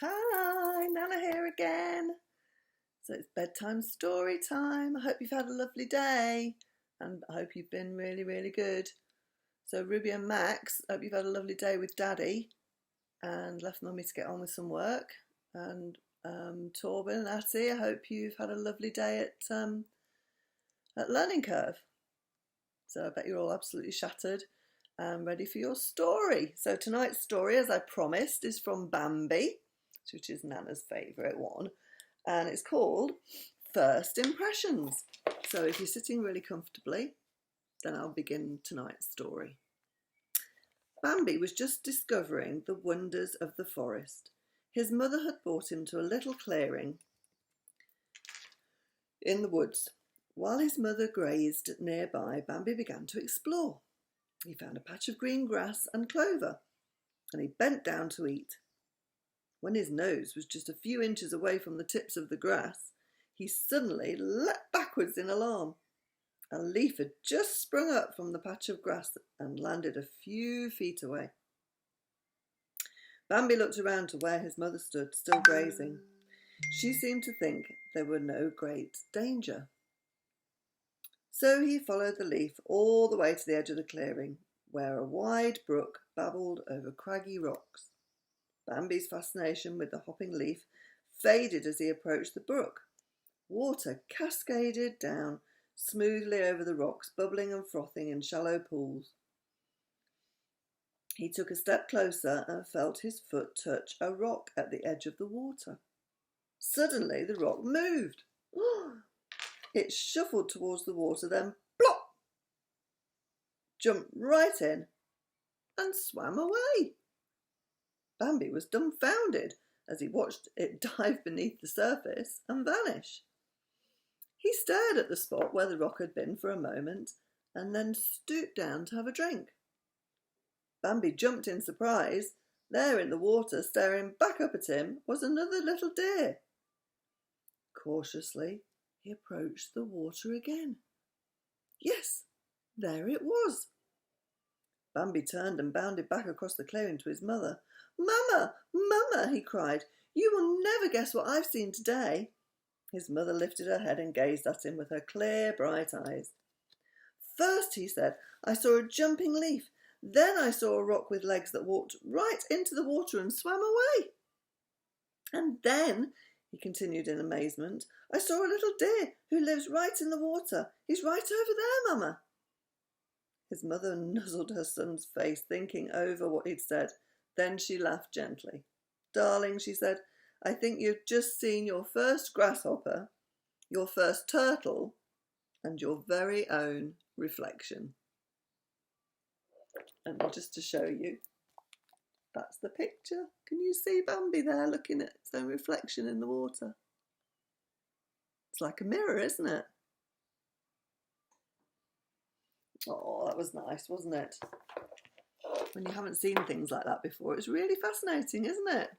Hi, Nana here again. So it's bedtime story time. I hope you've had a lovely day and I hope you've been really, really good. So Ruby and Max, I hope you've had a lovely day with Daddy and left Mummy to get on with some work. And Torben and Atty, I hope you've had a lovely day at Learning Curve. So I bet you're all absolutely shattered and ready for your story. So tonight's story, as I promised, is from Bambi, which is Nana's favourite one, and it's called First Impressions. So if you're sitting really comfortably, then I'll begin tonight's story. Bambi was just discovering the wonders of the forest. His mother had brought him to a little clearing in the woods. While his mother grazed nearby, Bambi began to explore. He found a patch of green grass and clover, and he bent down to eat. When his nose was just a few inches away from the tips of the grass, he suddenly leapt backwards in alarm. A leaf had just sprung up from the patch of grass and landed a few feet away. Bambi looked around to where his mother stood, still grazing. She seemed to think there were no great danger. So he followed the leaf all the way to the edge of the clearing, where a wide brook babbled over craggy rocks. Bambi's fascination with the hopping leaf faded as he approached the brook. Water cascaded down smoothly over the rocks, bubbling and frothing in shallow pools. He took a step closer and felt his foot touch a rock at the edge of the water. Suddenly the rock moved. It shuffled towards the water, then plop, jumped right in and swam away. Bambi was dumbfounded as he watched it dive beneath the surface and vanish. He stared at the spot where the rock had been for a moment and then stooped down to have a drink. Bambi jumped in surprise. There in the water, staring back up at him, was another little deer. Cautiously, he approached the water again. Yes, there it was. Bambi turned and bounded back across the clearing to his mother. "Mama, Mama," he cried, "you will never guess what I've seen today." His mother lifted her head and gazed at him with her clear, bright eyes. "First," he said, "I saw a jumping leaf. Then I saw a rock with legs that walked right into the water and swam away. And then," he continued in amazement, "I saw a little deer who lives right in the water. He's right over there, Mama." His mother nuzzled her son's face, thinking over what he'd said. Then she laughed gently. "Darling," she said, "I think you've just seen your first grasshopper, your first turtle, and your very own reflection." And just to show you, that's the picture. Can you see Bambi there looking at its own reflection in the water? It's like a mirror, isn't it? Oh, that was nice, wasn't it? When you haven't seen things like that before, it's really fascinating, isn't it?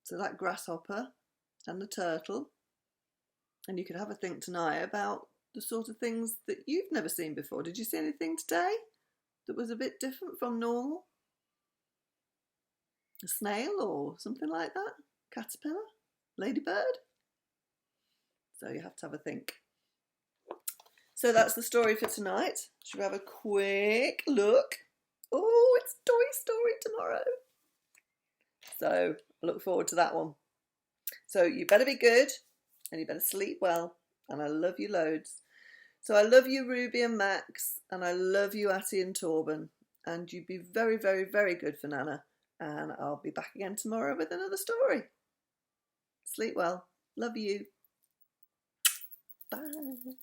So that grasshopper and the turtle. And you could have a think tonight about the sort of things that you've never seen before. Did you see anything today that was a bit different from normal? A snail or something like that? Caterpillar? Ladybird? So you have to have a think. So that's the story for tonight. Should we have a quick look? Oh, it's Toy Story tomorrow. So I look forward to that one. So you better be good and you better sleep well. And I love you loads. So I love you, Ruby and Max. And I love you, Atty and Torben. And you be very, very, very good for Nana. And I'll be back again tomorrow with another story. Sleep well. Love you. Bye.